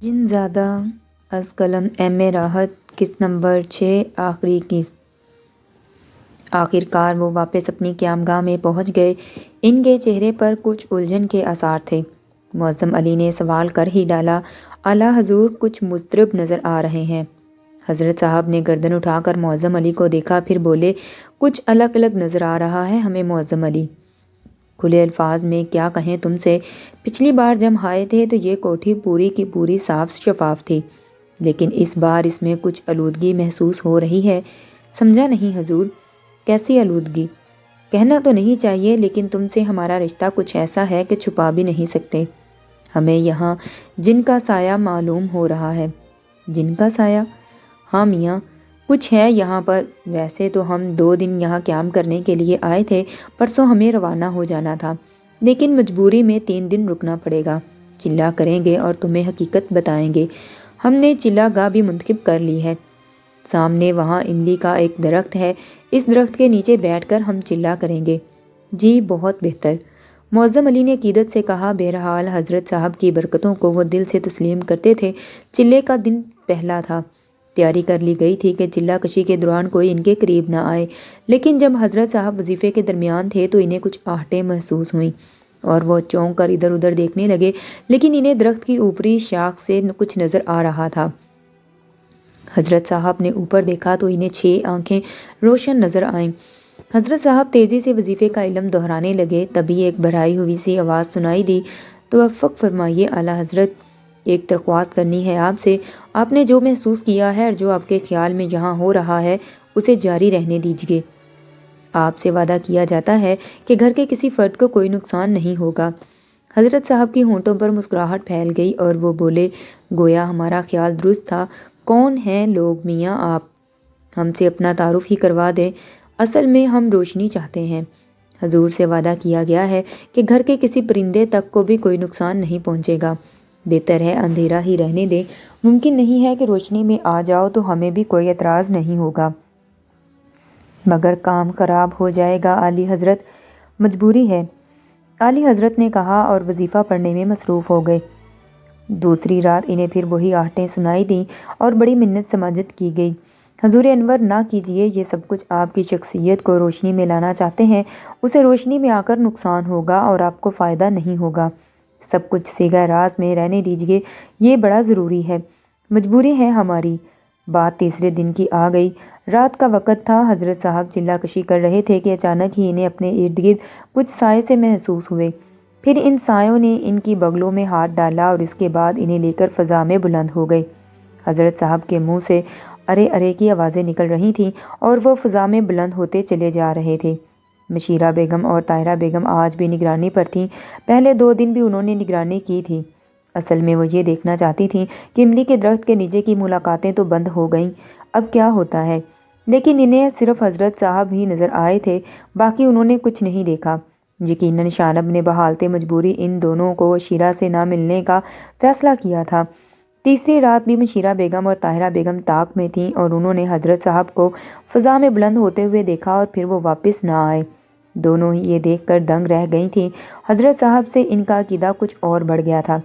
جن زادہ از قلم ایم راحت قسط نمبر 6 آخری قسط۔ آخر کار وہ واپس اپنی قیام گاہ میں پہنچ گئے۔ ان کے چہرے پر کچھ الجھن کے آثار تھے۔ معظم علی نے سوال کر ہی ڈالا، اعلیٰ حضور کچھ مضطرب نظر آ رہے ہیں۔ حضرت صاحب نے گردن اٹھا کر معظم علی کو دیکھا، پھر بولے، کچھ الگ الگ نظر آ رہا ہے ہمیں معظم علی۔ کھلے الفاظ میں کیا کہیں تم سے، پچھلی بار جب آئے تھے تو یہ کوٹھی پوری کی پوری صاف شفاف تھی، لیکن اس بار اس میں کچھ آلودگی محسوس ہو رہی ہے۔ سمجھا نہیں حضور؟ کیسی آلودگی؟ کہنا تو نہیں چاہیے، لیکن تم سے ہمارا رشتہ کچھ ایسا ہے کہ چھپا بھی نہیں سکتے۔ ہمیں یہاں جن کا سایہ معلوم ہو رہا ہے۔ جن کا سایہ؟ ہاں میاں، کچھ ہے یہاں پر۔ ویسے تو ہم 2 دن یہاں قیام کرنے کے لیے آئے تھے، پرسوں ہمیں روانہ ہو جانا تھا، لیکن مجبوری میں 3 دن رکنا پڑے گا۔ چلہ کریں گے اور تمہیں حقیقت بتائیں گے۔ ہم نے چلہ گاہ بھی منتخب کر لی ہے۔ سامنے وہاں املی کا ایک درخت ہے، اس درخت کے نیچے بیٹھ کر ہم چلہ کریں گے۔ جی بہت بہتر، معظم علی نے عقیدت سے کہا۔ بہرحال حضرت صاحب کی برکتوں کو وہ دل سے تسلیم کرتے تھے۔ چلے کا دن پہلا تھا۔ تیاری کر لی گئی تھی کہ چلہ کشی کے دوران کوئی ان کے قریب نہ آئے، لیکن جب حضرت صاحب وظیفے کے درمیان تھے تو انہیں کچھ آہٹیں محسوس ہوئیں اور وہ چونک کر ادھر ادھر دیکھنے لگے، لیکن انہیں درخت کی اوپری شاخ سے کچھ نظر آ رہا تھا۔ حضرت صاحب نے اوپر دیکھا تو انہیں 6 آنکھیں روشن نظر آئیں۔ حضرت صاحب تیزی سے وظیفے کا علم دہرانے لگے، تبھی ایک بھرائی ہوئی سی آواز سنائی دی، توفق فرمائیے اعلیٰ حضرت، ایک درخواست کرنی ہے آپ سے۔ آپ نے جو محسوس کیا ہے اور جو آپ کے خیال میں یہاں ہو رہا ہے اسے جاری رہنے دیجیے۔ آپ سے وعدہ کیا جاتا ہے کہ گھر کے کسی فرد کو کوئی نقصان نہیں ہوگا۔ حضرت صاحب کی ہونٹوں پر مسکراہٹ پھیل گئی اور وہ بولے، گویا ہمارا خیال درست تھا۔ کون ہیں لوگ میاں آپ؟ ہم سے اپنا تعارف ہی کروا دیں۔ اصل میں ہم روشنی چاہتے ہیں۔ حضور سے وعدہ کیا گیا ہے کہ گھر کے کسی پرندے تک کو بھی کوئی نقصان نہیں پہنچے گا۔ بہتر ہے اندھیرا ہی رہنے دیں۔ ممکن نہیں ہے کہ روشنی میں آ جاؤ تو ہمیں بھی کوئی اعتراض نہیں ہوگا، مگر کام خراب ہو جائے گا اعلی حضرت، مجبوری ہے، اعلی حضرت نے کہا اور وظیفہ پڑھنے میں مصروف ہو گئے۔ دوسری رات انہیں پھر وہی آہٹیں سنائی دیں اور بڑی منت سماجت کی گئی۔ حضور انور نہ کیجیے، یہ سب کچھ آپ کی شخصیت کو روشنی میں لانا چاہتے ہیں، اسے روشنی میں آ کر نقصان ہوگا اور آپ کو فائدہ نہیں ہوگا۔ سب کچھ صیغہ راز میں رہنے دیجیے، یہ بڑا ضروری ہے، مجبوری ہے ہماری۔ بات تیسرے دن کی آ گئی۔ رات کا وقت تھا، حضرت صاحب چلہ کشی کر رہے تھے کہ اچانک ہی انہیں اپنے ارد گرد کچھ سائے سے محسوس ہوئے۔ پھر ان سایوں نے ان کی بغلوں میں ہاتھ ڈالا اور اس کے بعد انہیں لے کر فضا میں بلند ہو گئے۔ حضرت صاحب کے منہ سے ارے ارے کی آوازیں نکل رہی تھیں اور وہ فضا میں بلند ہوتے چلے جا رہے تھے۔ مشیرہ بیگم اور طاہرہ بیگم آج بھی نگرانی پر تھیں۔ پہلے 2 دن بھی انہوں نے نگرانی کی تھی۔ اصل میں وہ یہ دیکھنا چاہتی تھیں کہ املی کے درخت کے نیچے کی ملاقاتیں تو بند ہو گئیں، اب کیا ہوتا ہے، لیکن انہیں صرف حضرت صاحب ہی نظر آئے تھے، باقی انہوں نے کچھ نہیں دیکھا۔ یقیناً شانب نے بحالت مجبوری ان دونوں کو مشیرہ سے نہ ملنے کا فیصلہ کیا تھا۔ تیسری رات بھی مشیرہ بیگم اور طاہرہ بیگم طاق میں تھیں اور انہوں نے حضرت صاحب کو فضا میں بلند ہوتے ہوئے دیکھا اور پھر وہ واپس نہ آئے۔ دونوں ہی یہ دیکھ کر دنگ رہ گئی تھیں۔ حضرت صاحب سے ان کا عقیدہ کچھ اور بڑھ گیا تھا۔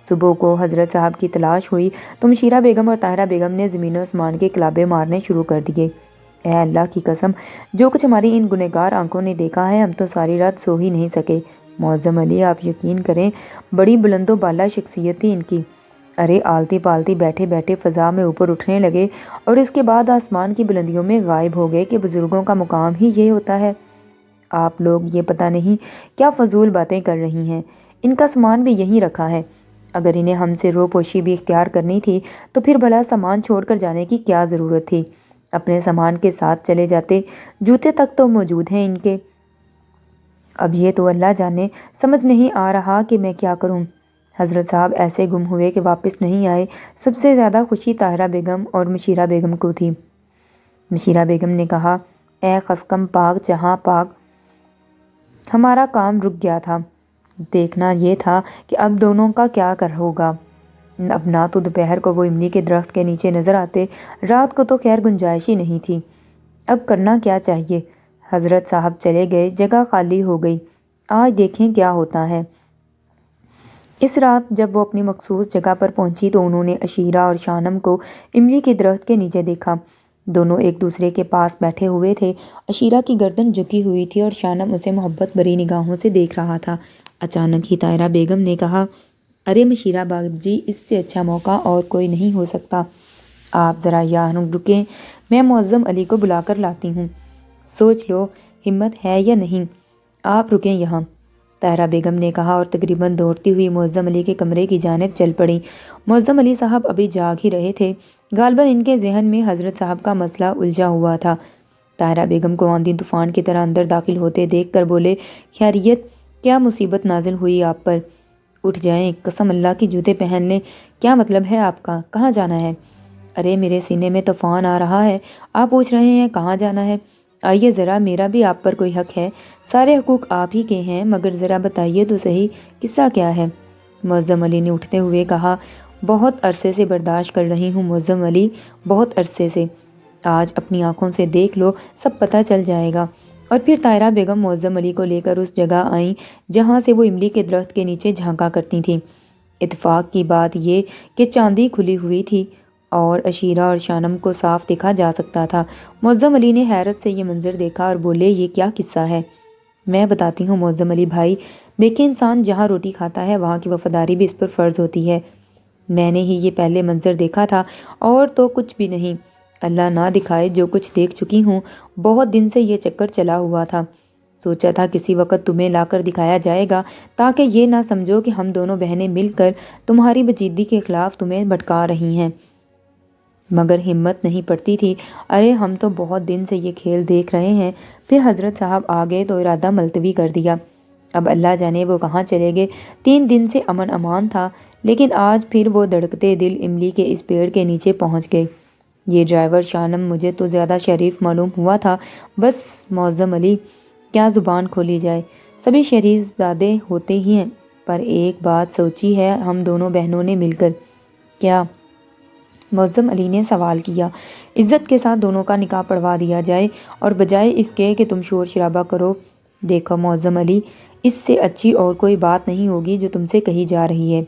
صبح کو حضرت صاحب کی تلاش ہوئی تو مشیرہ بیگم اور طاہرہ بیگم نے زمین و آسمان کے کلابے مارنے شروع کر دیے۔ اے اللہ کی قسم، جو کچھ ہماری ان گنہگار آنکھوں نے دیکھا ہے، ہم تو ساری رات سو ہی نہیں سکے۔ معظم علی، آپ یقین کریں، بڑی بلند و بالا شخصیت تھی ان کی۔ ارے آلتی پالتی بیٹھے بیٹھے فضا میں اوپر اٹھنے لگے اور اس کے بعد آسمان کی بلندیوں میں غائب ہو گئے کہ بزرگوں کا مقام ہی یہ ہوتا ہے۔ آپ لوگ یہ پتہ نہیں کیا فضول باتیں کر رہی ہیں، ان کا سامان بھی یہیں رکھا ہے۔ اگر انہیں ہم سے روپوشی بھی اختیار کرنی تھی تو پھر بھلا سامان چھوڑ کر جانے کی کیا ضرورت تھی؟ اپنے سامان کے ساتھ چلے جاتے، جوتے تک تو موجود ہیں ان کے۔ اب یہ تو اللہ جانے، سمجھ نہیں آ رہا کہ میں کیا کروں۔ حضرت صاحب ایسے گم ہوئے کہ واپس نہیں آئے۔ سب سے زیادہ خوشی طاہرہ بیگم اور مشیرہ بیگم کو تھی۔ مشیرہ بیگم نے کہا، اے خسکم پاک جہاں پاک، ہمارا کام رک گیا تھا، دیکھنا یہ تھا کہ اب دونوں کا کیا ہوگا۔ اب نہ تو دوپہر کو وہ املی کے درخت کے نیچے نظر آتے، رات کو تو خیر گنجائش ہی نہیں تھی۔ اب کرنا کیا چاہیے؟ حضرت صاحب چلے گئے، جگہ خالی ہو گئی۔ آج دیکھیں کیا ہوتا ہے۔ اس رات جب وہ اپنی مخصوص جگہ پر پہنچی تو انہوں نے عشیرہ اور شانم کو املی کے درخت کے نیچے دیکھا۔ دونوں ایک دوسرے کے پاس بیٹھے ہوئے تھے۔ عشیرہ کی گردن جھکی ہوئی تھی اور شانم اسے محبت بھری نگاہوں سے دیکھ رہا تھا۔ اچانک ہی طاہرہ بیگم نے کہا، ارے مشیرہ باجی، اس سے اچھا موقع اور کوئی نہیں ہو سکتا۔ آپ ذرا یہاں رکیں، میں معظم علی کو بلا کر لاتی ہوں۔ سوچ لو ہمت ہے یا نہیں، آپ رکیں یہاں، طاہرہ بیگم نے کہا اور تقریباً دوڑتی ہوئی معظم علی کے کمرے کی جانب چل پڑی۔ معظم علی صاحب ابھی جاگ ہی رہے تھے۔ غالباً ان کے ذہن میں حضرت صاحب کا مسئلہ الجھا ہوا تھا۔ طاہرہ بیگم کو آندھی طوفان کی طرح اندر داخل ہوتے دیکھ کر بولے، خیریت، کیا مصیبت نازل ہوئی آپ پر؟ اٹھ جائیں، قسم اللہ کی جوتے پہن لیں، کیا مطلب ہے آپ کا؟ کہاں جانا ہے؟ ارے میرے سینے میں طوفان آ رہا ہے، آپ پوچھ رہے ہیں کہاں جانا ہے؟ آئیے ذرا، میرا بھی آپ پر کوئی حق ہے، سارے حقوق آپ ہی کے ہیں، مگر ذرا بتائیے تو صحیح، قصہ کیا ہے؟ معظم علی نے اٹھتے ہوئے کہا، بہت عرصے سے برداشت کر رہی ہوں معظم علی، بہت عرصے سے، آج اپنی آنکھوں سے دیکھ لو، سب پتہ چل جائے گا۔ اور پھر طاہرہ بیگم معظم علی کو لے کر اس جگہ آئیں جہاں سے وہ املی کے درخت کے نیچے جھانکا کرتی تھیں۔ اتفاق کی بات یہ کہ چاندی کھلی ہوئی تھی اور عشیرہ اور شانم کو صاف دیکھا جا سکتا تھا۔ معظم علی نے حیرت سے یہ منظر دیکھا اور بولے، یہ کیا قصہ ہے؟ میں بتاتی ہوں معظم علی بھائی، دیکھیں انسان جہاں روٹی کھاتا ہے وہاں کی وفاداری بھی اس پر فرض ہوتی ہے۔ میں نے ہی یہ پہلے منظر دیکھا تھا اور تو کچھ بھی نہیں، اللہ نہ دکھائے جو کچھ دیکھ چکی ہوں، بہت دن سے یہ چکر چلا ہوا تھا۔ سوچا تھا کسی وقت تمہیں لا کر دکھایا جائے گا تاکہ یہ نہ سمجھو کہ ہم دونوں بہنیں مل کر تمہاری بچیدگی کے خلاف تمہیں بھٹکا رہی ہیں، مگر ہمت نہیں پڑتی تھی۔ ارے ہم تو بہت دن سے یہ کھیل دیکھ رہے ہیں، پھر حضرت صاحب آ گئے تو ارادہ ملتوی کر دیا۔ اب اللہ جانے وہ کہاں چلے گئے۔ 3 دن سے امن امان تھا، لیکن آج پھر وہ دھڑکتے دل املی کے اس پیڑ کے نیچے پہنچ گئے۔ یہ ڈرائیور شانم مجھے تو زیادہ شریف معلوم ہوا تھا۔ بس معظم علی، کیا زبان کھولی جائے، سبھی شہزادے ہوتے ہی ہیں، پر ایک بات سوچی ہے ہم دونوں بہنوں نے مل کر؟ کیا؟ معظم علی نے سوال کیا۔ عزت کے ساتھ دونوں کا نکاح پڑھوا دیا جائے، اور بجائے اس کے کہ تم شور شرابہ کرو۔ دیکھو معظم علی، اس سے اچھی اور کوئی بات نہیں ہوگی جو تم سے کہی جا رہی ہے۔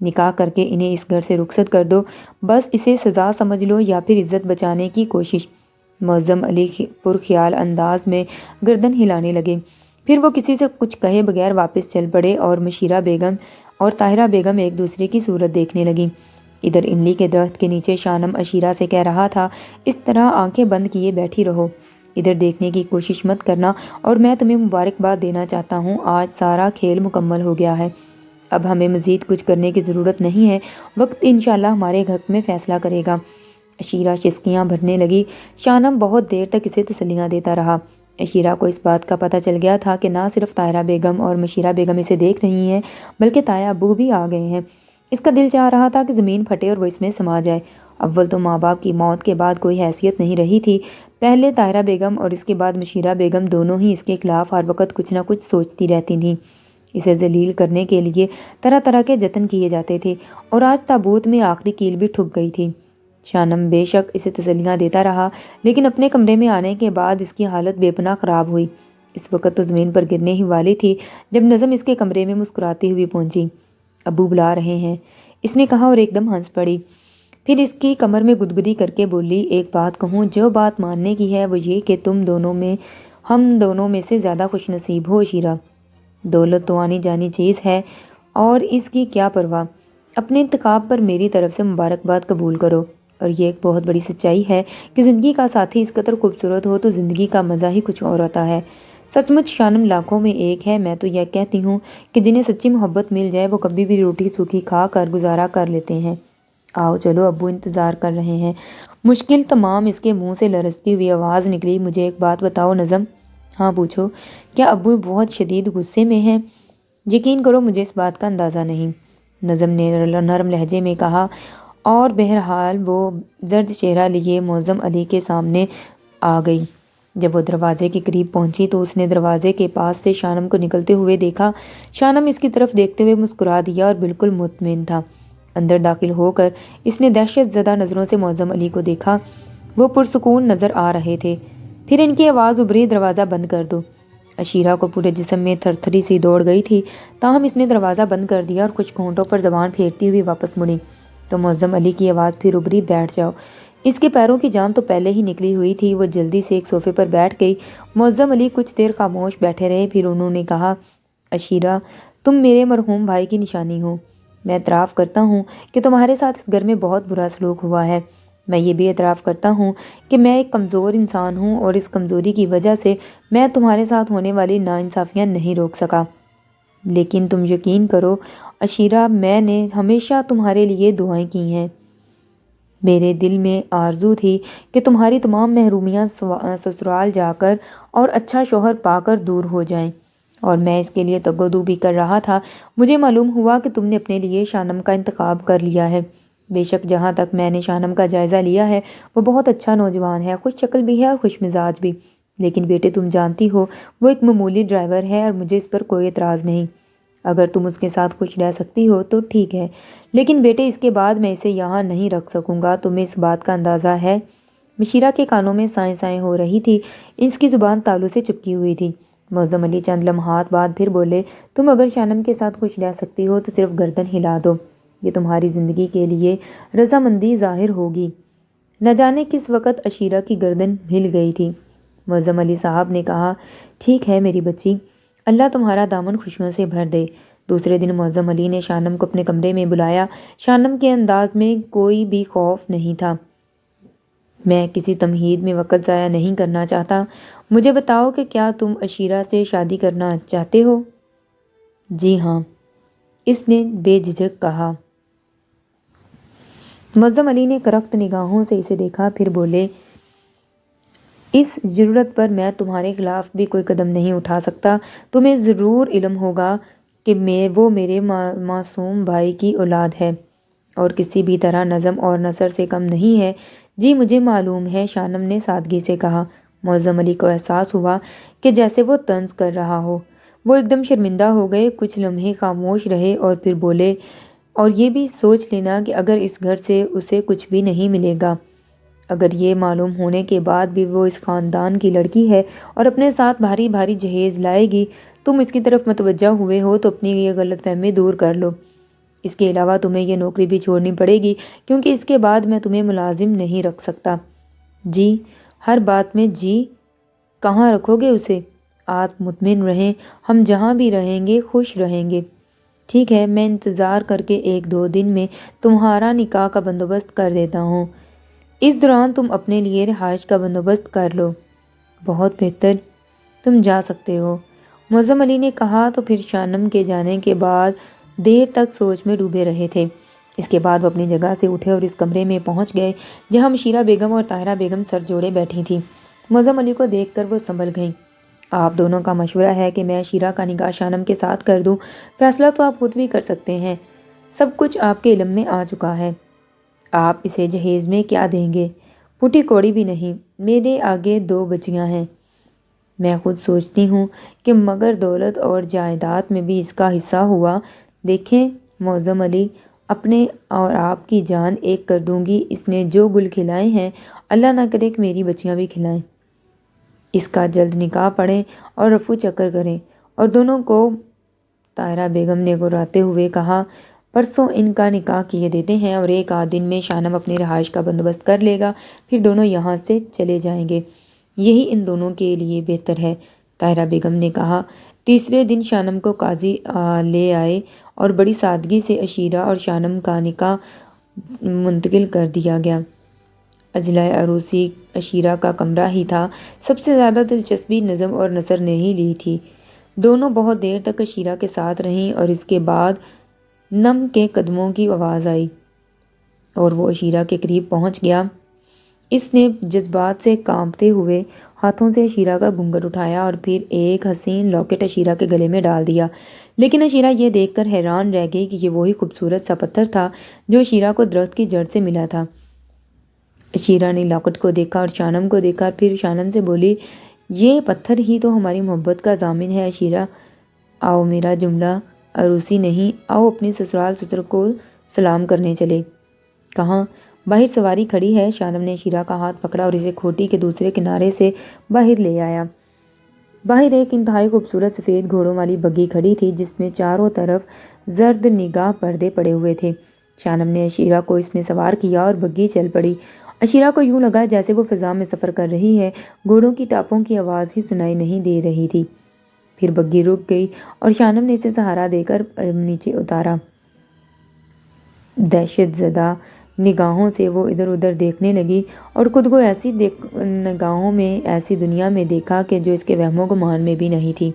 نکاح کر کے انہیں اس گھر سے رخصت کر دو، بس اسے سزا سمجھ لو یا پھر عزت بچانے کی کوشش۔ معظم علی پرخیال انداز میں گردن ہلانے لگے، پھر وہ کسی سے کچھ کہے بغیر واپس چل پڑے اور مشیرہ بیگم اور طاہرہ بیگم ایک دوسرے کی صورت دیکھنے لگیں۔ ادھر املی کے درخت کے نیچے شانم عشیرہ سے کہہ رہا تھا، اس طرح آنکھیں بند کیے بیٹھی رہو، ادھر دیکھنے کی کوشش مت کرنا، اور میں تمہیں مبارکباد دینا چاہتا ہوں، آج سارا کھیل مکمل ہو گیا ہے، اب ہمیں مزید کچھ کرنے کی ضرورت نہیں ہے، وقت انشاءاللہ ہمارے حق میں فیصلہ کرے گا۔ عشیرہ شسکیاں بھرنے لگی۔ شانم بہت دیر تک اسے تسلیاں دیتا رہا۔ عشیرہ کو اس بات کا پتہ چل گیا تھا کہ نہ صرف طاہرہ بیگم اور مشیرہ بیگم اسے دیکھ رہی ہیں بلکہ تایا ابو بھی آ گئے ہیں۔ اس کا دل چاہ رہا تھا کہ زمین پھٹے اور وہ اس میں سما جائے۔ اول تو ماں باپ کی موت کے بعد کوئی حیثیت نہیں رہی تھی، پہلے طاہرہ بیگم اور اس کے بعد مشیرہ بیگم دونوں ہی اس کے خلاف ہر وقت کچھ نہ کچھ سوچتی رہتی تھیں۔ اسے ذلیل کرنے کے لیے طرح طرح کے جتن کیے جاتے تھے، اور آج تابوت میں آخری کیل بھی ٹھک گئی تھی۔ شانم بے شک اسے تسلیاں دیتا رہا، لیکن اپنے کمرے میں آنے کے بعد اس کی حالت بے پناہ خراب ہوئی۔ اس وقت تو زمین پر گرنے ہی والی تھی جب نظم اس کے کمرے میں مسکراتی ہوئی پہنچی۔ ابو بلا رہے ہیں، اس نے کہا اور ایک دم ہنس پڑی، پھر اس کی کمر میں گدگدی کر کے بولی، ایک بات کہوں، جو بات ماننے کی ہے وہ یہ کہ ہم دونوں میں سے زیادہ خوش نصیب ہو عشیرہ۔ دولت تو آنی جانی چیز ہے اور اس کی کیا پرواہ، اپنے انتخاب پر میری طرف سے مبارکباد قبول کرو، اور یہ ایک بہت بڑی سچائی ہے کہ زندگی کا ساتھی اس قدر خوبصورت ہو تو زندگی کا مزہ ہی کچھ اور ہوتا ہے۔ سچ مچ شانم لاکھوں میں ایک ہے، میں تو یہ کہتی ہوں کہ جنہیں سچی محبت مل جائے وہ کبھی بھی روٹی سوکھی کھا کر گزارا کر لیتے ہیں۔ آؤ چلو، ابو انتظار کر رہے ہیں۔ مشکل تمام اس کے منہ سے لرزتی ہوئی آواز نکلی، مجھے ایک بات بتاؤ نظم۔ ہاں پوچھو۔ کیا ابو بہت شدید غصے میں ہیں؟ یقین کرو مجھے اس بات کا اندازہ نہیں، نظم نے نرم لہجے میں کہا، اور بہرحال وہ زرد چہرہ لیے معظم علی کے سامنے آ گئی۔ جب وہ دروازے کے قریب پہنچی تو اس نے دروازے کے پاس سے شانم کو نکلتے ہوئے دیکھا۔ شانم اس کی طرف دیکھتے ہوئے مسکرا دیا اور بالکل مطمئن تھا۔ اندر داخل ہو کر اس نے دہشت زدہ نظروں سے معظم علی کو دیکھا، وہ پرسکون نظر آ رہے تھے۔ پھر ان کی آواز ابھری، دروازہ بند کر دو۔ اشیرہ کو پورے جسم میں تھرتھری سی دوڑ گئی تھی، تاہم اس نے دروازہ بند کر دیا اور کچھ گھونٹوں پر زبان پھیرتی ہوئی واپس مڑی تو معظم علی کی آواز پھر ابھری، بیٹھ جاؤ۔ اس کے پیروں کی جان تو پہلے ہی نکلی ہوئی تھی، وہ جلدی سے ایک صوفے پر بیٹھ گئی۔ معظم علی کچھ دیر خاموش بیٹھے رہے، پھر انہوں نے کہا، اشیرہ، تم میرے مرحوم بھائی کی نشانی ہو۔ میں اعتراف کرتا ہوں کہ تمہارے ساتھ اس گھر میں بہت برا سلوک ہوا ہے۔ میں یہ بھی اعتراف کرتا ہوں کہ میں ایک کمزور انسان ہوں اور اس کمزوری کی وجہ سے میں تمہارے ساتھ ہونے والی ناانصافیاں نہیں روک سکا۔ لیکن تم یقین کرو اشیرہ، میں نے ہمیشہ تمہارے لیے دعائیں کی ہیں۔ میرے دل میں آرزو تھی کہ تمہاری تمام محرومیاں سسرال جا کر اور اچھا شوہر پا کر دور ہو جائیں، اور میں اس کے لیے تگ و دو بھی کر رہا تھا۔ مجھے معلوم ہوا کہ تم نے اپنے لیے شانم کا انتخاب کر لیا ہے۔ بے شک جہاں تک میں نے شانم کا جائزہ لیا ہے وہ بہت اچھا نوجوان ہے، خوش شکل بھی ہے اور خوش مزاج بھی، لیکن بیٹے تم جانتی ہو وہ ایک معمولی ڈرائیور ہے اور مجھے اس پر کوئی اعتراض نہیں۔ اگر تم اس کے ساتھ خوش رہ سکتی ہو تو ٹھیک ہے، لیکن بیٹے اس کے بعد میں اسے یہاں نہیں رکھ سکوں گا۔ تمہیں اس بات کا اندازہ ہے؟ مشیرہ کے کانوں میں سائیں سائیں ہو رہی تھی، اس کی زبان تالو سے چپکی ہوئی تھی۔ معظم علی چند لمحات بعد پھر بولے، تم اگر شانم کے ساتھ خوش رہ سکتی ہو تو صرف گردن ہلا دو، یہ تمہاری زندگی کے لیے رضامندی ظاہر ہوگی۔ نہ جانے کس وقت اشیرہ کی گردن ہل گئی تھی۔ معظم علی صاحب نے کہا، ٹھیک ہے میری بچی، اللہ تمہارا دامن خوشیوں سے بھر دے۔ دوسرے دن معظم علی نے شانم کو اپنے کمرے میں بلایا۔ شانم کے انداز میں کوئی بھی خوف نہیں تھا۔ میں کسی تمہید میں وقت ضائع نہیں کرنا چاہتا، مجھے بتاؤ کہ کیا تم اشیرہ سے شادی کرنا چاہتے ہو؟ جی ہاں، اس نے بے جھجک کہا۔ معظم علی نے کرخت نگاہوں سے اسے دیکھا، پھر بولے، اس ضرورت پر میں تمہارے خلاف بھی کوئی قدم نہیں اٹھا سکتا۔ تمہیں ضرور علم ہوگا کہ وہ میرے معصوم بھائی کی اولاد ہے اور کسی بھی طرح نظم اور نثر سے کم نہیں ہے۔ جی مجھے معلوم ہے، شانم نے سادگی سے کہا۔ معظم علی کو احساس ہوا کہ جیسے وہ طنز کر رہا ہو۔ وہ ایک دم شرمندہ ہو گئے، کچھ لمحے خاموش رہے اور پھر بولے، اور یہ بھی سوچ لینا کہ اگر اس گھر سے اسے کچھ بھی نہیں ملے گا، اگر یہ معلوم ہونے کے بعد بھی وہ اس خاندان کی لڑکی ہے اور اپنے ساتھ بھاری بھاری جہیز لائے گی، تم اس کی طرف متوجہ ہوئے ہو تو اپنی یہ غلط فہمی دور کر لو۔ اس کے علاوہ تمہیں یہ نوکری بھی چھوڑنی پڑے گی، کیونکہ اس کے بعد میں تمہیں ملازم نہیں رکھ سکتا۔ جی، ہر بات میں جی؟ کہاں رکھو گے اسے؟ آپ مطمئن رہیں، ہم جہاں بھی رہیں گے خوش رہیں گے۔ ٹھیک ہے، میں انتظار کر کے 1-2 دن میں تمہارا نکاح کا بندوبست کر دیتا ہوں۔ اس دوران تم اپنے لیے رہائش کا بندوبست کر لو۔ بہت بہتر، تم جا سکتے ہو، معظم علی نے کہا۔ تو پھر شانم کے جانے کے بعد دیر تک سوچ میں ڈوبے رہے تھے۔ اس کے بعد وہ اپنی جگہ سے اٹھے اور اس کمرے میں پہنچ گئے جہاں مشیرہ بیگم اور طاہرہ بیگم سر جوڑے بیٹھی تھیں۔ معظم علی کو دیکھ کر وہ سنبھل گئیں۔ آپ دونوں کا مشورہ ہے کہ میں اشیرہ کا نکاح شانم کے ساتھ کر دوں، فیصلہ تو آپ خود بھی کر سکتے ہیں، سب کچھ آپ کے علم میں آ چکا ہے۔ آپ اسے جہیز میں کیا دیں گے؟ پھوٹی کوڑی بھی نہیں، میرے آگے 2 بچیاں ہیں۔ میں خود سوچتی ہوں کہ مگر دولت اور جائیداد میں بھی اس کا حصہ ہوا۔ دیکھیں معظم علی، اپنے اور آپ کی جان ایک کر دوں گی، اس نے جو گل کھلائے ہیں اللہ نہ کرے کہ میری بچیاں بھی کھلائیں۔ اس کا جلد نکاح پڑھیں اور رفو چکر کریں۔ اور دونوں کو، طاہرہ بیگم نے گراتے ہوئے کہا، پرسوں ان کا نکاح کیے دیتے ہیں اور 1 آدھ دن میں شانم اپنی رہائش کا بندوبست کر لے گا، پھر دونوں یہاں سے چلے جائیں گے، یہی ان دونوں کے لیے بہتر ہے، طاہرہ بیگم نے کہا۔ تیسرے دن شانم کو قاضی لے آئے اور بڑی سادگی سے اشیرہ اور شانم کا نکاح منتقل کر دیا گیا۔ اجلائے عروسی اشیرہ کا کمرہ ہی تھا۔ سب سے زیادہ دلچسپی نظم اور نثر نے ہی لی تھی۔ دونوں بہت دیر تک اشیرہ کے ساتھ رہیں اور اس کے بعد نم کے قدموں کی آواز آئی اور وہ اشیرہ کے قریب پہنچ گیا۔ اس نے جذبات سے کانپتے ہوئے ہاتھوں سے اشیرہ کا گھونگھٹ اٹھایا اور پھر ایک حسین لاکٹ اشیرہ کے گلے میں ڈال دیا، لیکن اشیرہ یہ دیکھ کر حیران رہ گئی کہ یہ وہی خوبصورت سا پتھر تھا جو اشیرہ کو درخت کی جڑ سے ملا تھا۔ اشیرہ نے لاکٹ کو دیکھا اور شانم کو دیکھا، پھر شانم سے بولی، یہ پتھر ہی تو ہماری محبت کا ضامن ہے اشیرہ۔ آؤ، میرا جملہ عروسی نہیں، آؤ اپنی سسرال سسر کو سلام کرنے چلے۔ کہاں؟ باہر سواری کھڑی ہے۔ شانم نے اشیرہ کا ہاتھ پکڑا اور اسے کھوٹی کے دوسرے کنارے سے باہر لے آیا۔ باہر ایک انتہائی خوبصورت سفید گھوڑوں والی بگھی کھڑی تھی جس میں چاروں طرف زرد نگاہ پردے پڑے ہوئے تھے۔ شانم نے اشیرہ کو اس میں سوار کیا اور بگھی چل پڑی۔ اشیرہ کو یوں لگا جیسے وہ فضا میں سفر کر رہی ہے، گھوڑوں کی ٹاپوں کی آواز ہی سنائی نہیں دے رہی تھی۔ پھر بگھی رک گئی اور شانم نے اسے سہارا دے کر نیچے اتارا۔ دہشت زدہ نگاہوں سے وہ ادھر ادھر دیکھنے لگی اور خود کو ایسی نگاہوں میں ایسی دنیا میں دیکھا کہ جو اس کے وہم و گمان میں بھی نہیں تھی۔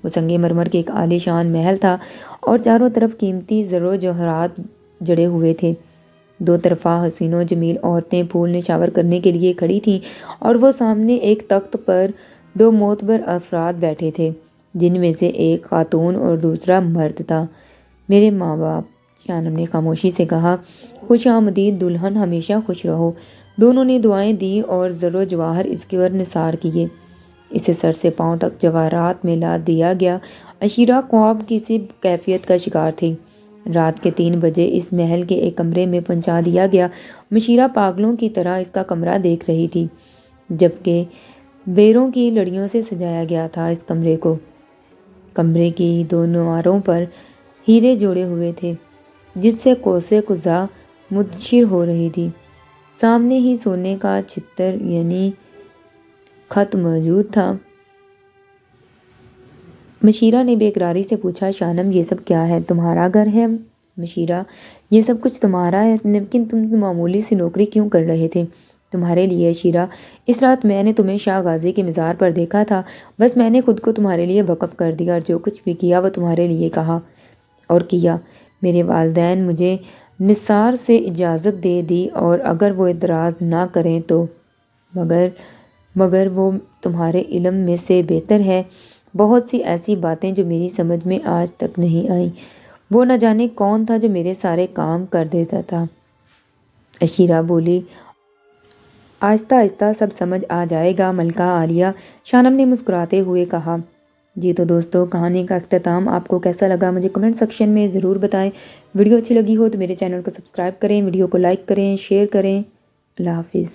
وہ سنگ مرمر کے ایک عالی شان محل تھا اور چاروں طرف قیمتی زر و جواہرات جڑے ہوئے تھے۔ دو طرفہ حسین و جمیل عورتیں پھول نشاور کرنے کے لیے کھڑی تھیں اور وہ سامنے ایک تخت پر دو معتبر افراد بیٹھے تھے جن میں سے ایک خاتون اور دوسرا مرد تھا۔ میرے ماں باپ، شانم نے خاموشی سے کہا، خوش آمدید دلہن، ہمیشہ خوش رہو۔ دونوں نے دعائیں دیں اور زر و جواہر اس پر نثار کیے۔ اسے سر سے پاؤں تک جواہرات میں لاد دیا گیا۔ اشیرہ خواب کی سی کیفیت کا شکار تھی۔ رات کے 3 بجے اس محل کے ایک کمرے میں پہنچا دیا گیا۔ مشیرہ پاگلوں کی طرح اس کا کمرہ دیکھ رہی تھی، جبکہ بیروں کی لڑیوں سے سجایا گیا تھا اس کمرے کو۔ کمرے کی دونواروں پر ہیرے جوڑے ہوئے تھے جس سے قوسِ قزح متشر ہو رہی تھی۔ سامنے ہی سونے کا چھتر یعنی خط موجود تھا۔ مشیرہ نے بے قراری سے پوچھا، شانم یہ سب کیا ہے؟ تمہارا گھر ہے؟ مشیرہ، یہ سب کچھ تمہارا ہے، لیکن تم معمولی سی نوکری کیوں کر رہے تھے؟ تمہارے لیے اشیرہ، اس رات میں نے تمہیں شاہ غازی کے مزار پر دیکھا تھا، بس میں نے خود کو تمہارے لیے وقف کر دیا اور جو کچھ بھی کیا وہ تمہارے لیے کہا اور کیا۔ میرے والدین مجھے نثار سے اجازت دے دی اور اگر وہ اعتراض نہ کریں تو مگر وہ تمہارے علم میں سے بہتر ہے۔ بہت سی ایسی باتیں جو میری سمجھ میں آج تک نہیں آئیں۔ وہ نہ جانے کون تھا جو میرے سارے کام کر دیتا تھا۔ اشیرہ بولی، آہستہ آہستہ سب سمجھ آ جائے گا ملکہ عالیہ، شانم نے مسکراتے ہوئے کہا۔ جی تو دوستو، کہانی کا اختتام آپ کو کیسا لگا مجھے کمنٹ سیکشن میں ضرور بتائیں۔ ویڈیو اچھی لگی ہو تو میرے چینل کو سبسکرائب کریں، ویڈیو کو لائک کریں، شیئر کریں۔ اللہ حافظ۔